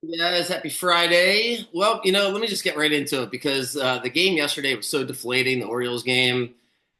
Yes, happy Friday. Well, let me just get right into it because the game yesterday was so deflating. The Orioles game,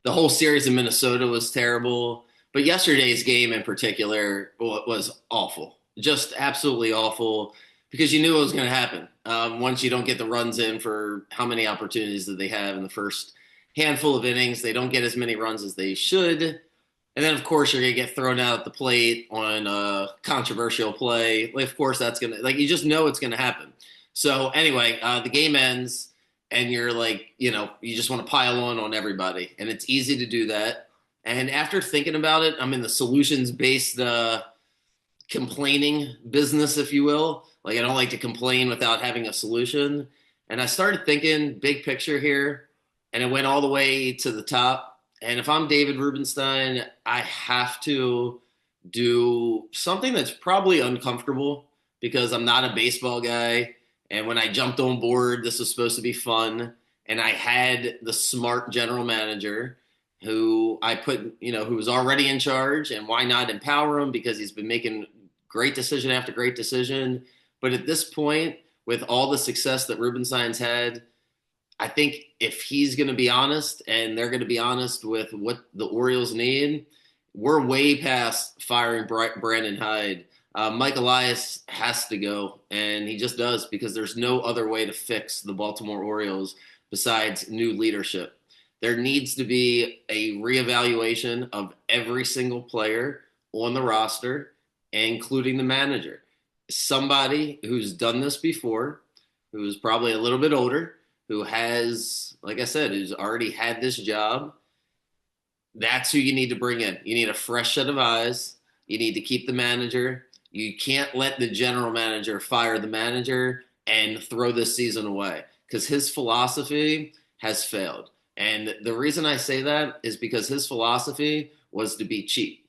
the whole series in Minnesota was terrible, but yesterday's game in particular was awful, just absolutely awful because you knew it was going to happen. Once you don't get the runs in for how many opportunities did they have in the first handful of innings, they don't get as many runs as they should. And then, of course, you're going to get thrown out at the plate on a controversial play. Like, of course, that's going to, like, you just know it's going to happen. So, anyway, the game ends, and you're like, you just want to pile on everybody. And it's easy to do that. And after thinking about it, I'm in the solutions based complaining business, if you will. Like, I don't like to complain without having a solution. And I started thinking big picture here, and it went all the way to the top. And if I'm David Rubenstein, I have to do something that's probably uncomfortable because I'm not a baseball guy. And when I jumped on board, this was supposed to be fun. And I had the smart general manager who I put, who was already in charge. And why not empower him? Because he's been making great decision after great decision. But at this point, with all the success that Rubenstein's had, I think if he's going to be honest and they're going to be honest with what the Orioles need, we're way past firing Brandon Hyde. Mike Elias has to go, and he just does because there's no other way to fix the Baltimore Orioles besides new leadership. There needs to be a reevaluation of every single player on the roster, including the manager. Somebody who's done this before, who's probably a little bit older, who has, like I said, who's already had this job. That's who you need to bring in. You need a fresh set of eyes. You need to keep the manager. You can't let the general manager fire the manager and throw this season away because his philosophy has failed. And the reason I say that is because his philosophy was to be cheap.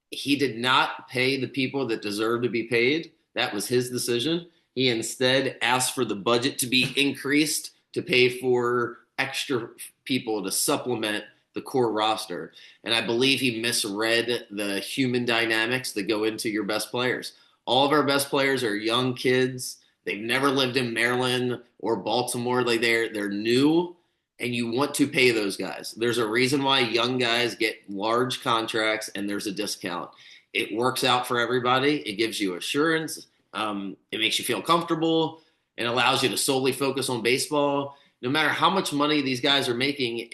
He did not pay the people that deserve to be paid. That was his decision. He instead asked for the budget to be increased to pay for extra people to supplement the core roster. And I believe he misread the human dynamics that go into your best players. All of our best players are young kids. They've never lived in Maryland or Baltimore. Like they're new, and you want to pay those guys. There's a reason why young guys get large contracts and there's a discount. It works out for everybody. It gives you assurance. It makes you feel comfortable and allows you to solely focus on baseball. No matter how much money these guys are making,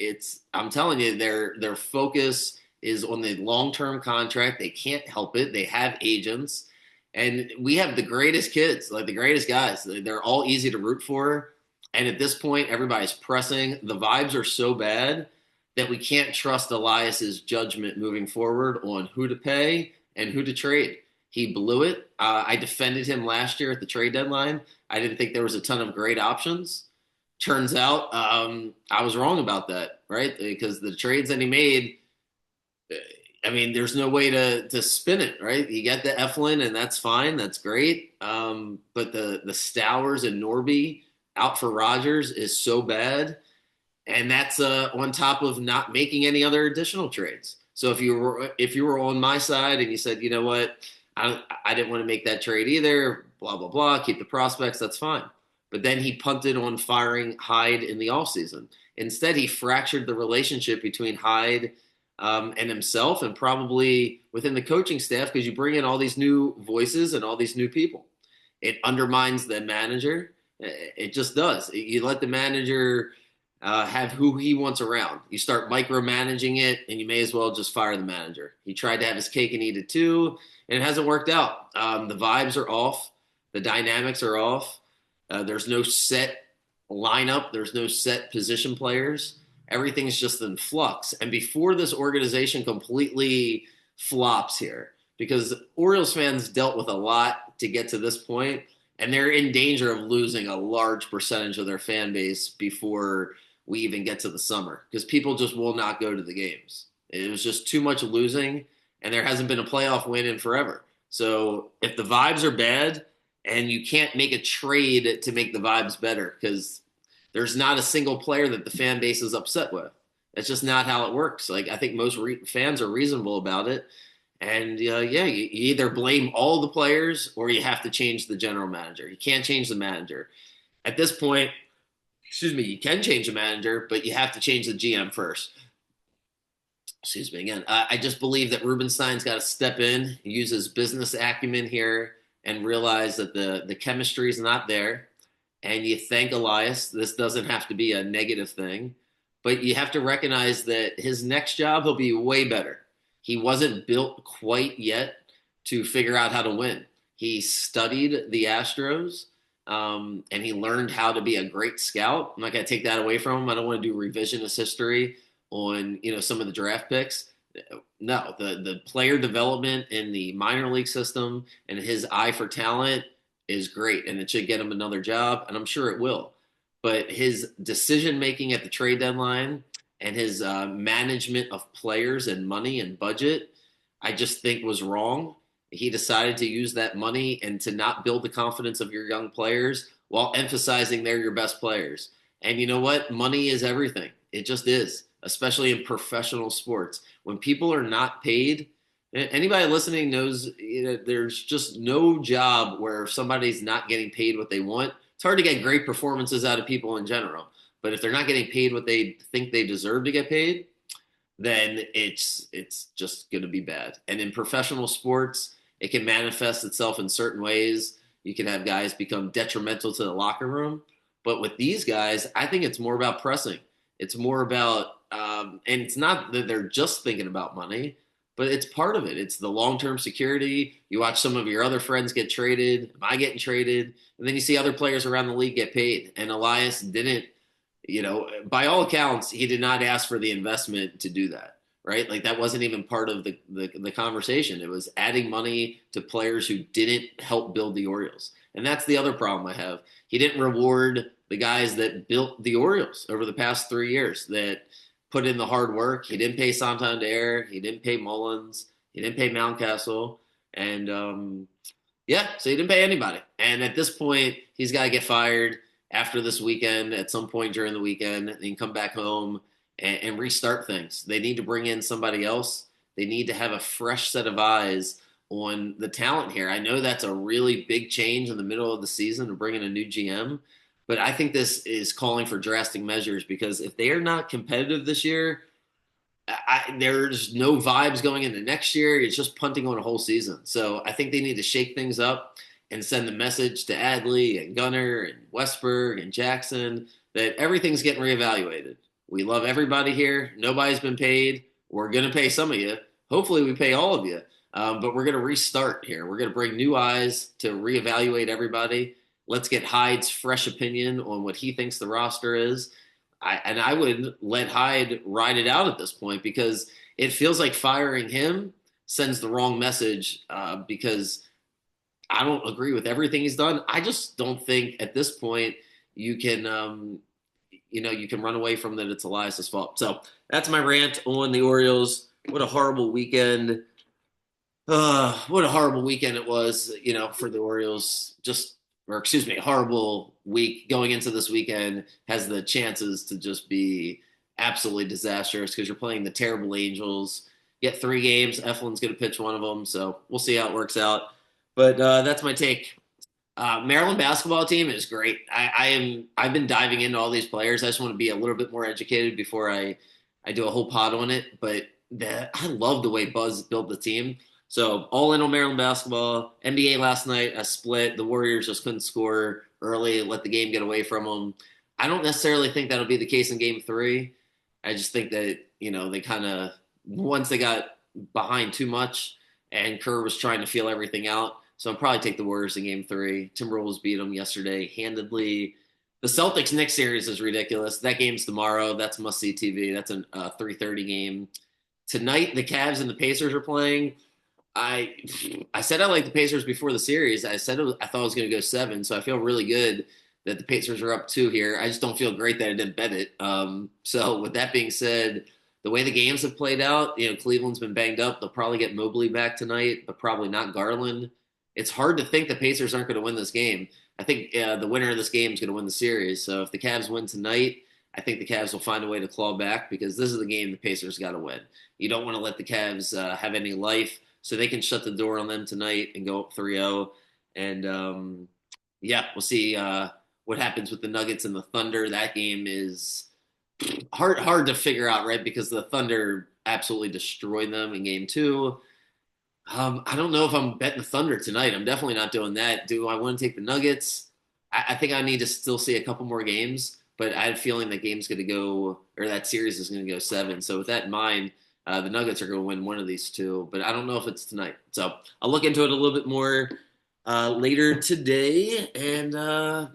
I'm telling you, their focus is on the long-term contract. They can't help it. They have agents. And we have the greatest kids, like the greatest guys. They're all easy to root for. And at this point, everybody's pressing. The vibes are so bad that we can't trust Elias's judgment moving forward on who to pay and who to trade. He blew it. I defended him last year at the trade deadline. I didn't think there was a ton of great options. Turns out I was wrong about that, right? Because the trades that he made, I mean, there's no way to spin it, right? You get the Eflin, and that's fine. That's great. But the Stowers and Norby out for Rogers is so bad. And that's on top of not making any other additional trades. So if you were on my side and you said, you know what, I didn't want to make that trade either, blah, blah, blah, keep the prospects, that's fine. But then he punted on firing Hyde in the offseason. Instead, he fractured the relationship between Hyde and himself and probably within the coaching staff because you bring in all these new voices and all these new people. It undermines the manager. It just does. You let the manager have who he wants around. You start micromanaging it, and you may as well just fire the manager. He tried to have his cake and eat it too, and it hasn't worked out. The vibes are off. The dynamics are off. There's no set lineup. There's no set position players. Everything's just in flux. And before this organization completely flops here, because Orioles fans dealt with a lot to get to this point, and they're in danger of losing a large percentage of their fan base before we even get to the summer because people just will not go to the games. It was just too much losing, and there hasn't been a playoff win in forever. So if the vibes are bad and you can't make a trade to make the vibes better because there's not a single player that the fan base is upset with. That's just not how it works. Like I think most fans are reasonable about it. And yeah, you either blame all the players or you have to change the general manager. You can't change the manager. At this point, excuse me, you can change the manager, but you have to change the GM first. Excuse me again. I just believe that Rubenstein's got to step in, use his business acumen here, and realize that the chemistry is not there. And you thank Elias. This doesn't have to be a negative thing, but you have to recognize that his next job will be way better. He wasn't built quite yet to figure out how to win. He studied the Astros, and he learned how to be a great scout. I'm not going to take that away from him. I don't want to do revisionist history on some of the draft picks. No, the player development in the minor league system and his eye for talent is great, and it should get him another job, and I'm sure it will. But his decision making at the trade deadline and his management of players and money and budget, I just think was wrong. He decided to use that money and to not build the confidence of your young players while emphasizing they're your best players. And you know what? Money is everything. It just is, especially in professional sports. When people are not paid, anybody listening knows there's just no job where somebody's not getting paid what they want. It's hard to get great performances out of people in general. But if they're not getting paid what they think they deserve to get paid, then it's just going to be bad. And in professional sports, it can manifest itself in certain ways. You can have guys become detrimental to the locker room. But with these guys, I think it's more about pressing. It's more about, and it's not that they're just thinking about money, but it's part of it. It's the long-term security. You watch some of your other friends get traded. Am I getting traded? And then you see other players around the league get paid. And Elias didn't, by all accounts, he did not ask for the investment to do that, right? Like that wasn't even part of the conversation. It was adding money to players who didn't help build the Orioles. And that's the other problem I have. He didn't reward the guys that built the Orioles over the past 3 years that put in the hard work. He didn't pay Santander. He didn't pay Mullins. He didn't pay Mountcastle. And so he didn't pay anybody. And at this point, he's got to get fired after this weekend, at some point during the weekend, and come back home and restart things. They need to bring in somebody else. They need to have a fresh set of eyes on the talent here. I know that's a really big change in the middle of the season to bring in a new GM, but I think this is calling for drastic measures because if they are not competitive this year, there's no vibes going into next year. It's just punting on a whole season. So I think they need to shake things up and send the message to Adley and Gunnar and Westberg and Jackson that everything's getting reevaluated. We love everybody here. Nobody's been paid. We're going to pay some of you. Hopefully we pay all of you. But we're going to restart here. We're going to bring new eyes to reevaluate everybody. Let's get Hyde's fresh opinion on what he thinks the roster is. I would let Hyde ride it out at this point because it feels like firing him sends the wrong message because I don't agree with everything he's done. I just don't think at this point you can, you can run away from that it's Elias's fault. So that's my rant on the Orioles. What a horrible weekend. What a horrible weekend it was, for the Orioles. A horrible week going into this weekend has the chances to just be absolutely disastrous because you're playing the terrible Angels. You get 3 games. Eflin's going to pitch one of them, so we'll see how it works out. But that's my take. Maryland basketball team is great. I've been diving into all these players. I just want to be a little bit more educated before I do a whole pod on it. But I love the way Buzz built the team. So all in on Maryland basketball. NBA last night, a split. The Warriors just couldn't score early, let the game get away from them. I don't necessarily think that'll be the case in Game 3. I just think that, they kind of, once they got behind too much and Kerr was trying to feel everything out, so I'll probably take the Warriors in Game 3. Timberwolves beat them yesterday handedly. The Celtics-Knicks series is ridiculous. That game's tomorrow. That's must-see TV. That's a 3:30 game. Tonight, the Cavs and the Pacers are playing. I said I liked the Pacers before the series. I said I thought it was going to go 7, so I feel really good that the Pacers are up 2 here. I just don't feel great that I didn't bet it. So with that being said, the way the games have played out, Cleveland's been banged up. They'll probably get Mobley back tonight, but probably not Garland. It's hard to think the Pacers aren't going to win this game. I think the winner of this game is going to win the series. So if the Cavs win tonight, I think the Cavs will find a way to claw back because this is the game the Pacers got to win. You don't want to let the Cavs have any life. so they can shut the door on them tonight and go up 3-0. And yeah, we'll see what happens with the Nuggets and the Thunder. That game is hard to figure out, right? Because the Thunder absolutely destroyed them in game two. I don't know if I'm betting the Thunder tonight. I'm definitely not doing that. Do I want to take the Nuggets? I think I need to still see a couple more games, but I have a feeling that game's going to go, or that series is going to go seven. So with that in mind, the Nuggets are going to win one of these two, but I don't know if it's tonight. So I'll look into it a little bit more later today. And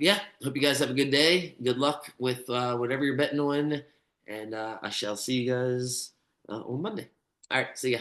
yeah, hope you guys have a good day. Good luck with whatever you're betting on. And I shall see you guys on Monday. All right, see ya.